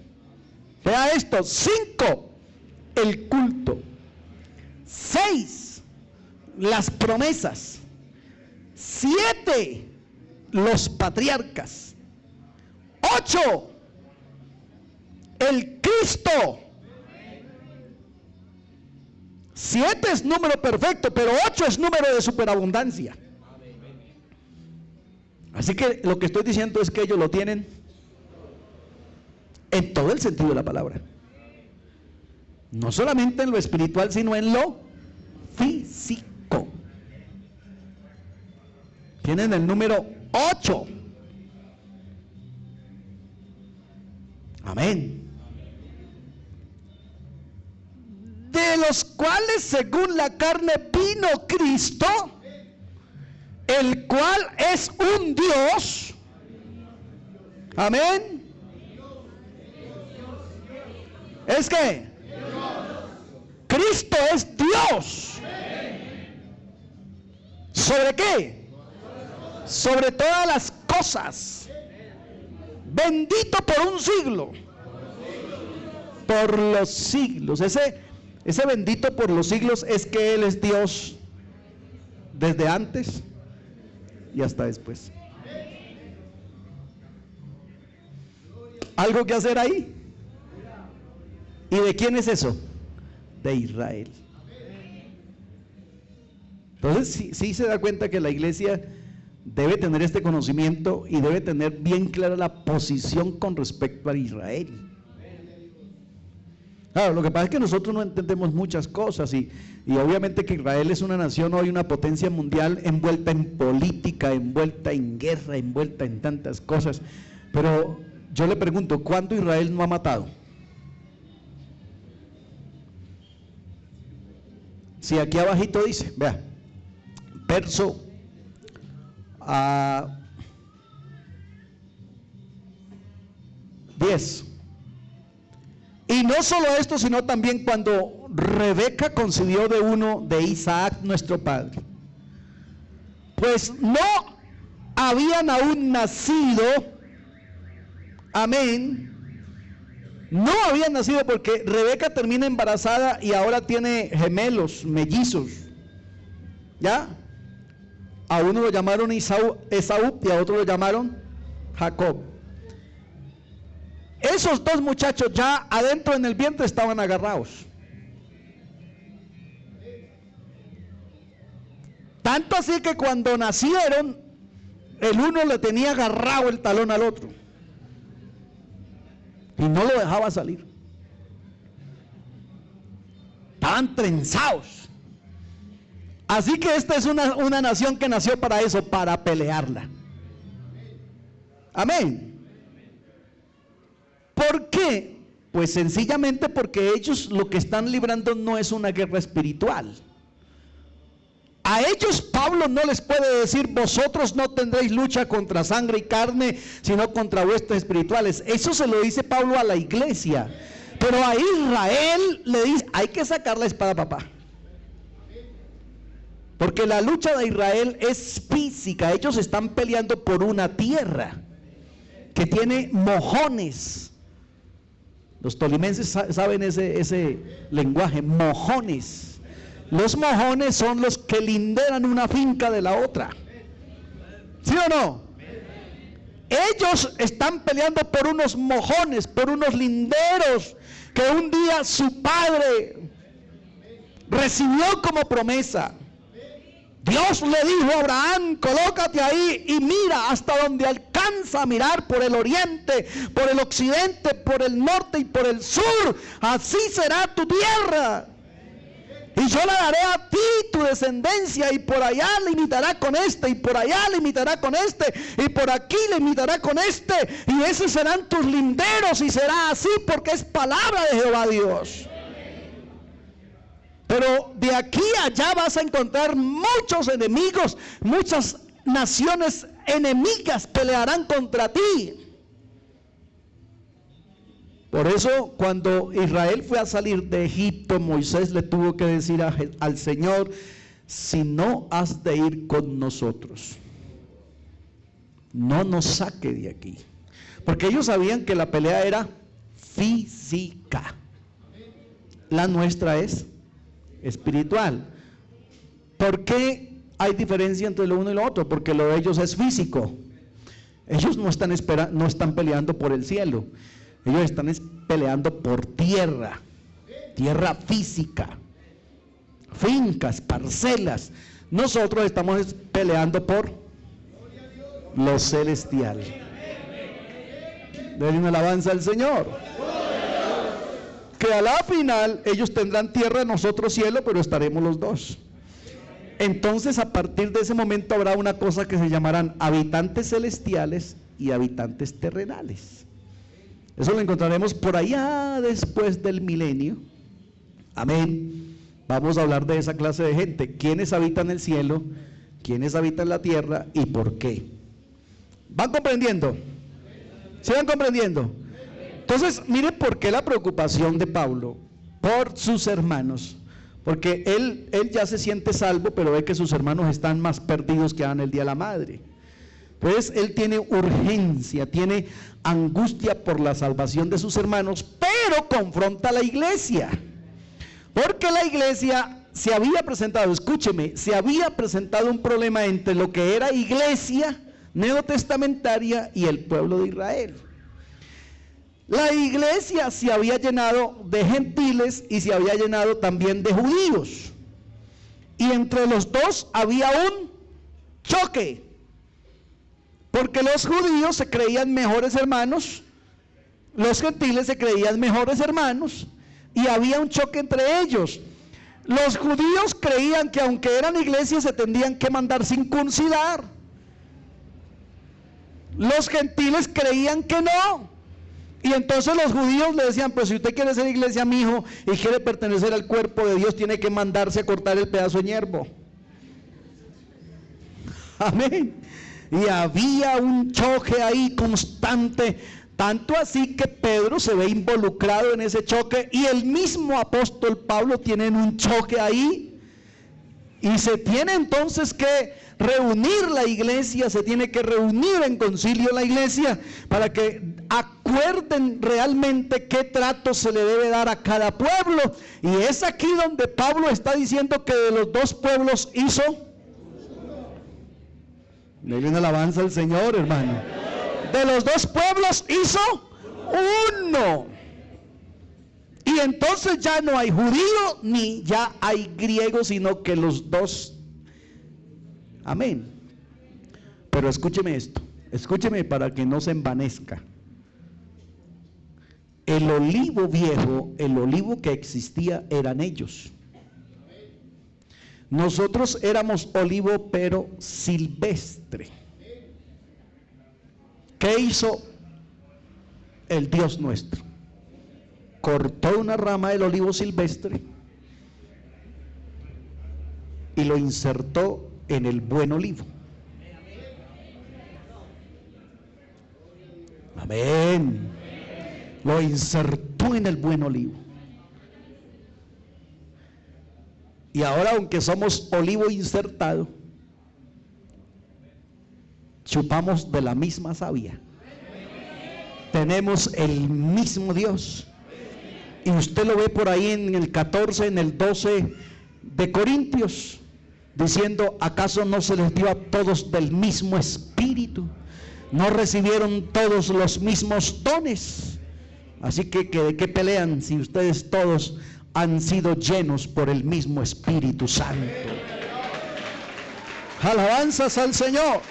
Vea esto: 5, el culto; 6, las promesas; 7, los patriarcas; 8, el Cristo; 7 es número perfecto, pero 8 es número de superabundancia. Así que lo que estoy diciendo es que ellos lo tienen en todo el sentido de la palabra. No solamente en lo espiritual, sino en lo físico. Tienen el número 8. Amén. De los cuales según la carne vino Cristo, el cual es un Dios. Amén. ¿Es que? Cristo es Dios. ¿Sobre qué? Sobre todas las cosas. Bendito por un siglo. Por los siglos. Ese bendito por los siglos es que Él es Dios desde antes y hasta después. ¿Algo que hacer ahí? ¿Y de quién es eso? De Israel. Entonces sí se da cuenta que la iglesia debe tener este conocimiento y debe tener bien clara la posición con respecto a Israel. Claro, lo que pasa es que nosotros no entendemos muchas cosas y obviamente que Israel es una nación hoy, una potencia mundial envuelta en política, envuelta en guerra, envuelta en tantas cosas. Pero yo le pregunto, ¿cuánto Israel no ha matado? Si aquí abajito dice, vea, verso 10. Y no solo esto, sino también cuando Rebeca concibió de uno de Isaac nuestro padre, pues no habían aún nacido, amén, no habían nacido porque Rebeca termina embarazada y ahora tiene gemelos, mellizos, ¿ya? A uno lo llamaron Esaú y a otro lo llamaron Jacob. Esos dos muchachos ya adentro en el vientre estaban agarrados. Tanto así que cuando nacieron, el uno le tenía agarrado el talón al otro y no lo dejaba salir. Estaban trenzados. Así que esta es una nación que nació para eso, para pelearla. Amén. ¿Por qué? Pues sencillamente porque ellos lo que están librando no es una guerra espiritual. A ellos Pablo no les puede decir, vosotros no tendréis lucha contra sangre y carne, sino contra huestes espirituales. Eso se lo dice Pablo a la iglesia. Pero a Israel le dice, hay que sacar la espada, papá. Porque la lucha de Israel es física. Ellos están peleando por una tierra que tiene mojones. Los tolimenses saben ese lenguaje, mojones. Los mojones son los que linderan una finca de la otra. ¿Sí o no? Ellos están peleando por unos mojones, por unos linderos que un día su padre recibió como promesa. Dios le dijo a Abraham, colócate ahí y mira hasta donde alcanza a mirar, por el oriente, por el occidente, por el norte y por el sur. Así será tu tierra. Y yo la daré a ti, tu descendencia, y por allá limitará con este, y por allá limitará con este, y por aquí limitará con este, y esos serán tus linderos, y será así porque es palabra de Jehová Dios. Pero de aquí a allá vas a encontrar muchos enemigos, muchas naciones enemigas pelearán contra ti. Por eso cuando Israel fue a salir de Egipto, Moisés le tuvo que decir al Señor, si no has de ir con nosotros, no nos saque de aquí. Porque ellos sabían que la pelea era física. La nuestra es espiritual. ¿Por qué hay diferencia entre lo uno y lo otro? Porque lo de ellos es físico. Ellos no están peleando por el cielo. Ellos están peleando por tierra física. fincas, parcelas. Nosotros estamos peleando por lo celestial. Denle una alabanza al Señor. Que a la final ellos tendrán tierra, nosotros cielo, pero estaremos los dos. Entonces, a partir de ese momento habrá una cosa que se llamarán habitantes celestiales y habitantes terrenales. Eso lo encontraremos por allá después del milenio. Amén. Vamos a hablar de esa clase de gente. ¿Quiénes habitan el cielo? ¿Quiénes habitan la tierra? ¿Y por qué? ¿Van comprendiendo? ¿Sí van comprendiendo? Entonces, mire por qué la preocupación de Pablo por sus hermanos. Porque él ya se siente salvo, pero ve que sus hermanos están más perdidos que en el día de la madre. Entonces, él tiene urgencia, tiene angustia por la salvación de sus hermanos, pero confronta a la iglesia. Porque la iglesia se había presentado, escúcheme, se había presentado un problema entre lo que era iglesia neotestamentaria y el pueblo de Israel. La iglesia se había llenado de gentiles y se había llenado también de judíos. Y entre los dos había un choque. Porque los judíos se creían mejores hermanos, los gentiles se creían mejores hermanos, y había un choque entre ellos. Los judíos creían que aunque eran iglesias se tendrían que mandar circuncidar. Los gentiles creían que no. Y entonces los judíos le decían, pues si usted quiere ser iglesia, mijo, y quiere pertenecer al cuerpo de Dios, tiene que mandarse a cortar el pedazo de hierbo. Amén. Y había un choque ahí constante, tanto así que Pedro se ve involucrado en ese choque, y el mismo apóstol Pablo tiene un choque ahí, y se tiene entonces que reunir la iglesia, se tiene que reunir en concilio la iglesia para que acuerden realmente qué trato se le debe dar a cada pueblo. Y es aquí donde Pablo está diciendo que de los dos pueblos hizo. Denle una alabanza al Señor, hermano. De los dos pueblos hizo uno. Y entonces ya no hay judío ni ya hay griego, sino que los dos. Amén. Pero escúcheme esto, escúcheme para que no se envanezca. El olivo viejo, el olivo que existía eran ellos. Nosotros éramos olivo pero silvestre. ¿Qué hizo el Dios nuestro? Cortó una rama del olivo silvestre y lo insertó en el buen olivo. Amén. Lo insertó en el buen olivo. Y ahora, aunque somos olivo insertado, chupamos de la misma savia. Tenemos el mismo Dios. Y usted lo ve por ahí en el 14, en el 12 de Corintios, diciendo, ¿acaso no se les dio a todos del mismo espíritu? ¿No recibieron todos los mismos dones? Así que ¿de qué pelean si ustedes todos han sido llenos por el mismo Espíritu Santo? Alabanzas al Señor.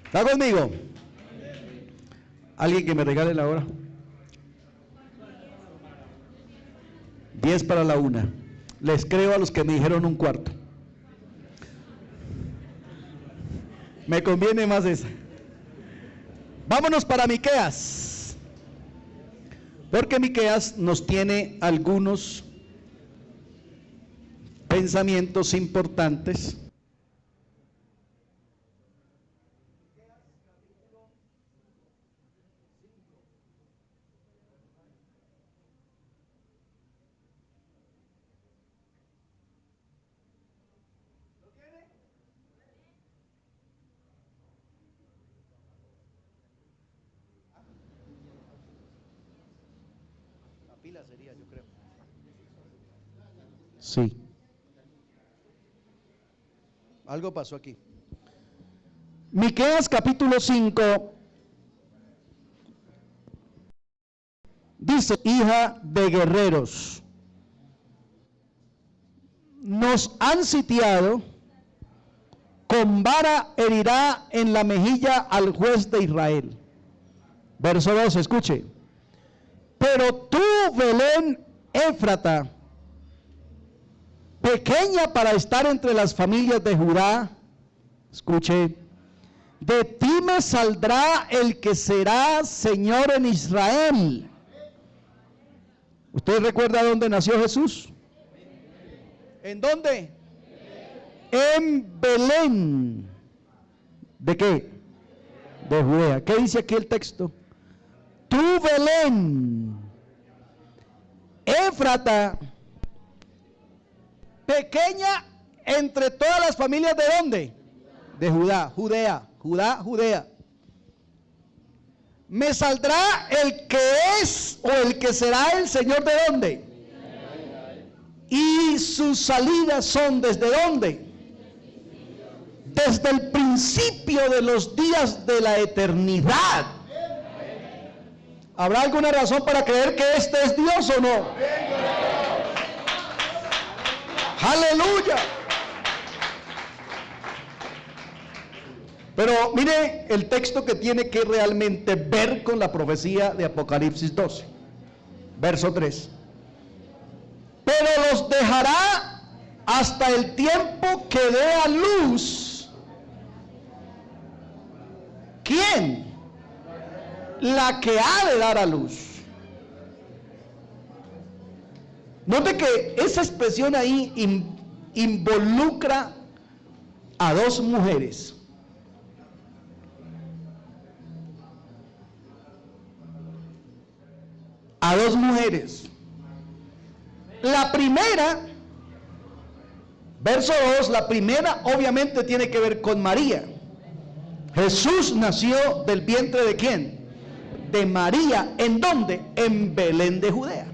¿Está conmigo? ¿Alguien que me regale la hora? 10 para la 1. Les creo a los que me dijeron 1/4. Me conviene más esa. Vámonos para Miqueas. Porque Miqueas nos tiene algunos pensamientos importantes. Sería, yo creo. Sí. Algo pasó aquí. Miqueas capítulo 5 dice, hija de guerreros, nos han sitiado, con vara herirá en la mejilla al juez de Israel. Verso 2, escuche. Pero tú, Belén Éfrata, pequeña para estar entre las familias de Judá, escuche, de ti me saldrá el que será Señor en Israel. ¿Usted recuerda dónde nació Jesús? ¿En dónde? En Belén. ¿De qué? De Judea. ¿Qué dice aquí el texto? Tú, Belén Éfrata, pequeña entre todas las familias, ¿de dónde? De Judá, Judea. Me saldrá el que es o el que será el Señor, ¿de dónde? Y sus salidas son ¿desde dónde? Desde el principio de los días de la eternidad. ¿Habrá alguna razón para creer que este es Dios o no? ¡Aleluya! Pero mire el texto que tiene que realmente ver con la profecía de Apocalipsis 12, verso 3. Pero los dejará hasta el tiempo que dé a luz. ¿Quién? La que ha de dar a luz. Note que esa expresión ahí involucra a dos mujeres. A dos mujeres. La primera, verso 2, la primera obviamente tiene que ver con María. Jesús nació del vientre ¿de quién? De María. ¿En dónde? En Belén de Judea.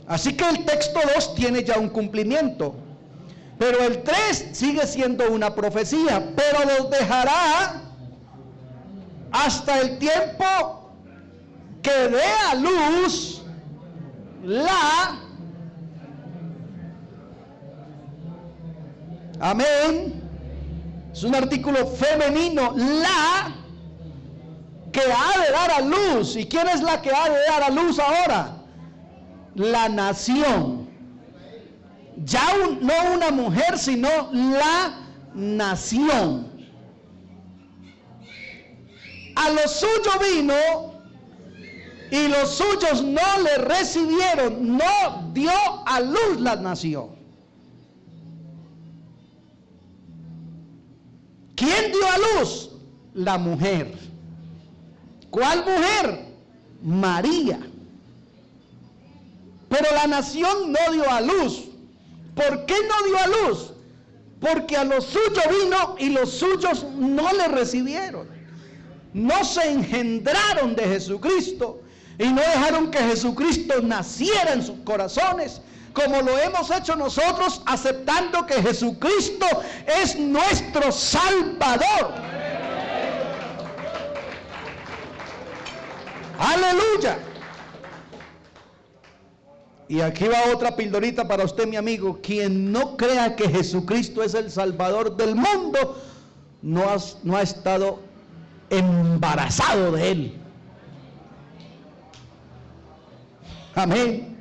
Así que el texto 2 tiene ya un cumplimiento. Pero el 3 sigue siendo una profecía. Pero los dejará hasta el tiempo que dé a luz la, amén, es un artículo femenino, la que ha de dar a luz. ¿Y quién es la que ha de dar a luz ahora? La nación. Ya no una mujer, sino la nación. A lo suyo vino y los suyos no le recibieron. No dio a luz la nación. ¿Quién dio a luz? La mujer. ¿Cuál mujer? María. Pero la nación no dio a luz. ¿Por qué no dio a luz? Porque a lo suyo vino y los suyos no le recibieron. No se engendraron de Jesucristo y no dejaron que Jesucristo naciera en sus corazones, como lo hemos hecho nosotros, aceptando que Jesucristo es nuestro Salvador. Aleluya. Y aquí va otra pildorita para usted, mi amigo. Quien no crea que Jesucristo es el Salvador del mundo, no ha estado embarazado de Él. Amén.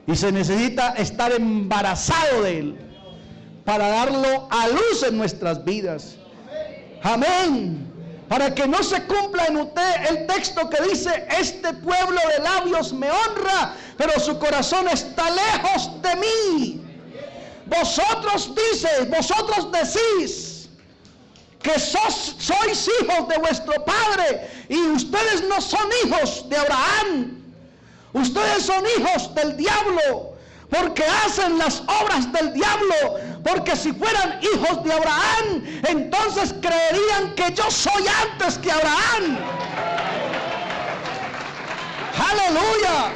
Y se necesita estar embarazado de Él para darlo a luz en nuestras vidas. Amén. Para que no se cumpla en usted el texto que dice: este pueblo de labios me honra, pero su corazón está lejos de mí. Vosotros decís que sois hijos de vuestro padre, y ustedes no son hijos de Abraham. Ustedes son hijos del diablo, porque hacen las obras del diablo. Porque si fueran hijos de Abraham, entonces creerían que yo soy antes que Abraham. ¡Aleluya!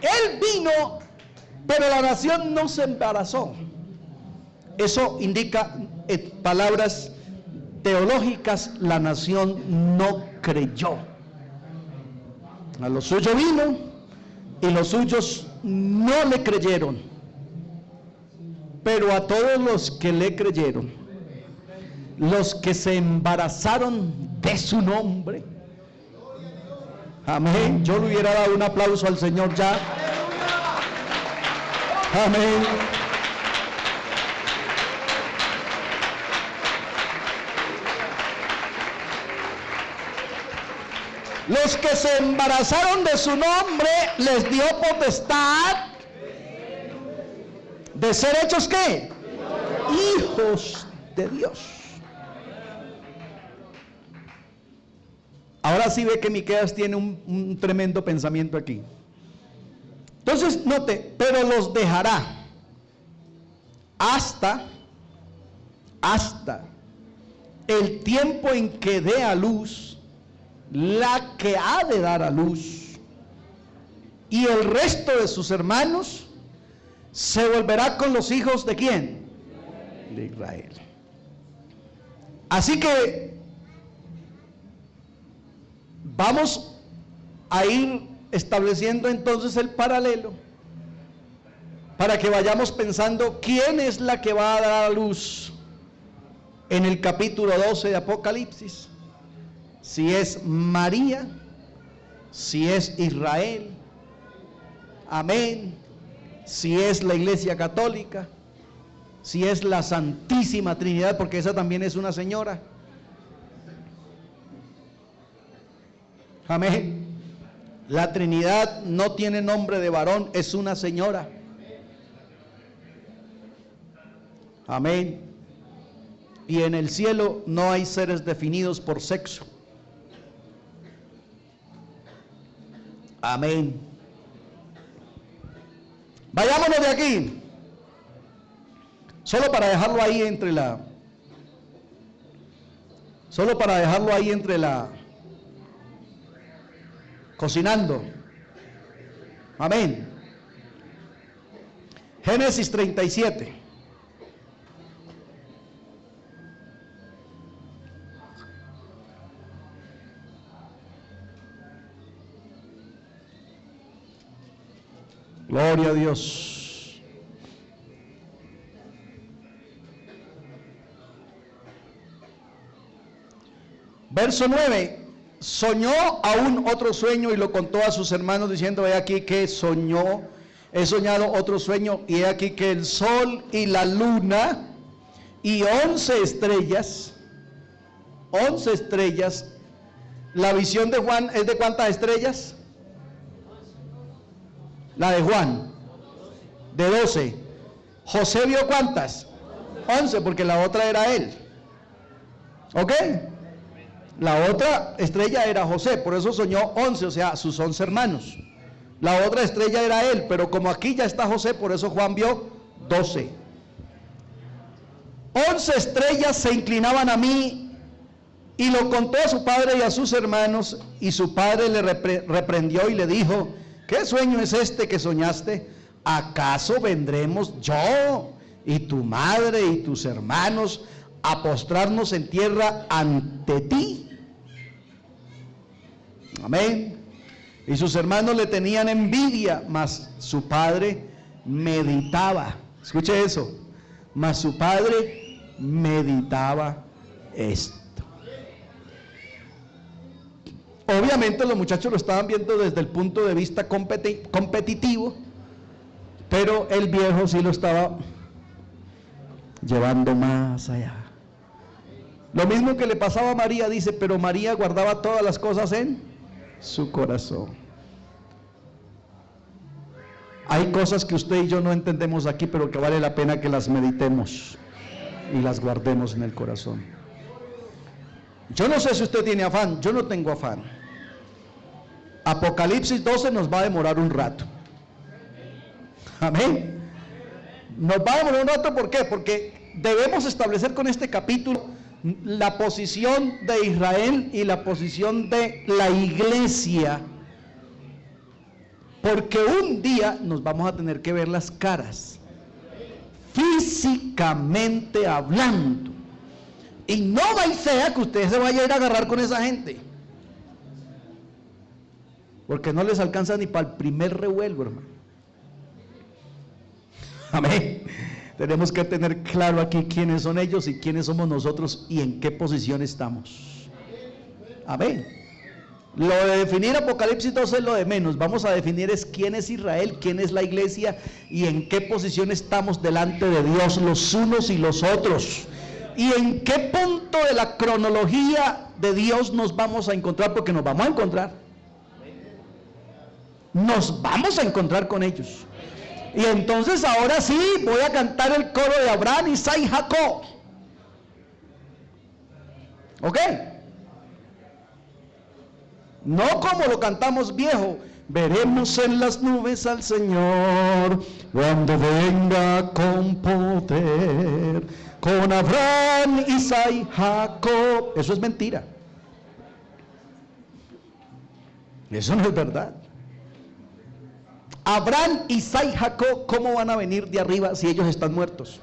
Él vino, pero la nación no se embarazó. Eso indica palabras teológicas, la nación no creyó. A lo suyo vino y los suyos no le creyeron. Pero a todos los que le creyeron, los que se embarazaron de su nombre, amén. Yo le hubiera dado un aplauso al Señor ya. Amén. Los que se embarazaron de su nombre, les dio potestad de ser hechos ¿qué? Hijos de Dios. Ahora sí ve que Miqueas tiene un tremendo pensamiento aquí. Entonces note, pero los dejará hasta el tiempo en que dé a luz la que ha de dar a luz, y el resto de sus hermanos se volverá con los hijos de ¿quién? De Israel. Así que vamos a ir estableciendo entonces el paralelo para que vayamos pensando quién es la que va a dar a luz en el capítulo 12 de Apocalipsis. Si es María, si es Israel, amén, si es la Iglesia Católica, si es la Santísima Trinidad, porque esa también es una señora, amén. La Trinidad no tiene nombre de varón, es una señora, amén. Y en el cielo no hay seres definidos por sexo. Amén. Vayámonos de aquí. Solo para dejarlo ahí entre la cocinando. Amén. Génesis 37. Gloria a Dios. Verso 9. Soñó aún otro sueño y lo contó a sus hermanos diciendo: he aquí que soñó, he soñado otro sueño, y he aquí que el sol y la luna y 11 estrellas, la visión de Juan es de ¿cuántas estrellas? La de Juan, de 12. José vio ¿cuántas? 11, porque la otra era él. ¿Ok? La otra estrella era José, por eso soñó 11, o sea, sus 11 hermanos. La otra estrella era él, pero como aquí ya está José, por eso Juan vio 12. 11 estrellas se inclinaban a mí, y lo contó a su padre y a sus hermanos, y su padre le reprendió y le dijo: ¿qué sueño es este que soñaste? ¿Acaso vendremos yo y tu madre y tus hermanos a postrarnos en tierra ante ti? Amén. Y sus hermanos le tenían envidia, mas su padre meditaba. Escuche eso. Mas su padre meditaba esto. Obviamente los muchachos lo estaban viendo desde el punto de vista competitivo, pero el viejo sí lo estaba llevando más allá. Lo mismo que le pasaba a María, dice, pero María guardaba todas las cosas en su corazón. Hay cosas que usted y yo no entendemos aquí, pero que vale la pena que las meditemos y las guardemos en el corazón. Yo no sé si usted tiene afán, yo no tengo afán. Apocalipsis 12 nos va a demorar un rato. Amén. Nos va a demorar un rato, ¿por qué? Porque debemos establecer con este capítulo la posición de Israel y la posición de la iglesia. Porque un día nos vamos a tener que ver las caras, físicamente hablando. Y no va y sea que usted se vaya a ir a agarrar con esa gente. Porque no les alcanza ni para el primer revuelo, hermano. Amén. Tenemos que tener claro aquí quiénes son ellos y quiénes somos nosotros y en qué posición estamos. Amén. Lo de definir Apocalipsis 12 es lo de menos. Vamos a definir es quién es Israel, quién es la iglesia y en qué posición estamos delante de Dios los unos y los otros. Y en qué punto de la cronología de Dios nos vamos a encontrar, porque nos vamos a encontrar. Nos vamos a encontrar con ellos. Y entonces ahora sí voy a cantar el coro de Abraham, Isaac y Jacob. ¿Ok? No como lo cantamos viejo. Veremos en las nubes al Señor cuando venga con poder, con Abraham, Isaac y Jacob. Eso es mentira. Eso no es verdad. Abraham, Isaac y Jacob, ¿cómo van a venir de arriba si ellos están muertos?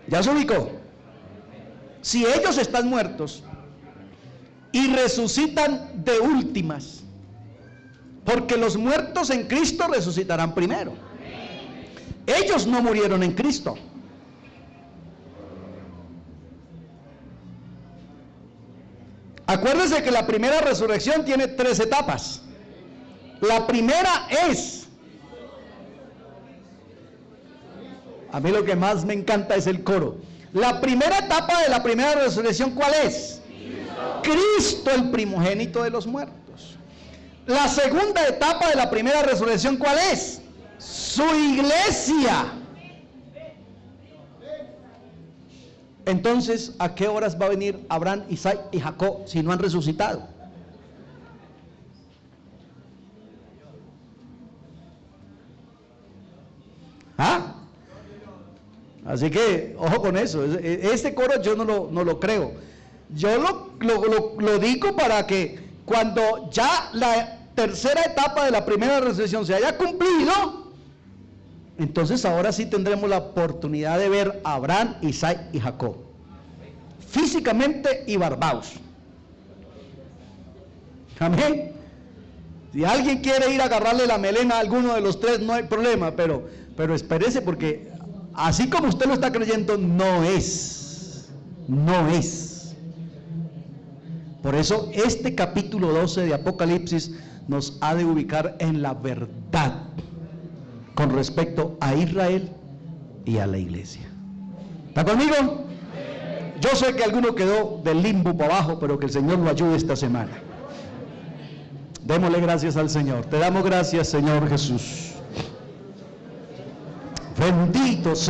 ¿Ya se ubicó? Si ellos están muertos y resucitan de últimas, porque los muertos en Cristo resucitarán primero. Ellos no murieron en Cristo. Acuérdense que la primera resurrección tiene 3 etapas. La primera es, a mí lo que más me encanta es el coro. La primera etapa de la primera resurrección, ¿cuál es? Cristo, el primogénito de los muertos. La segunda etapa de la primera resurrección, ¿cuál es? Su iglesia. Entonces, ¿a qué horas va a venir Abraham, Isaac y Jacob si no han resucitado? ¿Ah? Así que, ojo con eso. Este coro yo no lo creo. Yo lo digo para que cuando ya la tercera etapa de la primera resurrección se haya cumplido, entonces ahora sí tendremos la oportunidad de ver a Abraham, Isaac y Jacob, físicamente y barbados. Amén. Si alguien quiere ir a agarrarle la melena a alguno de los 3, no hay problema, pero espérese, porque así como usted lo está creyendo, no es. Por eso este capítulo 12 de Apocalipsis nos ha de ubicar en la verdad con respecto a Israel y a la iglesia. ¿Está conmigo? Yo sé que alguno quedó del limbo para abajo, pero que el Señor lo ayude esta semana. Démosle gracias al Señor. Te damos gracias, Señor Jesús. Bendito sea.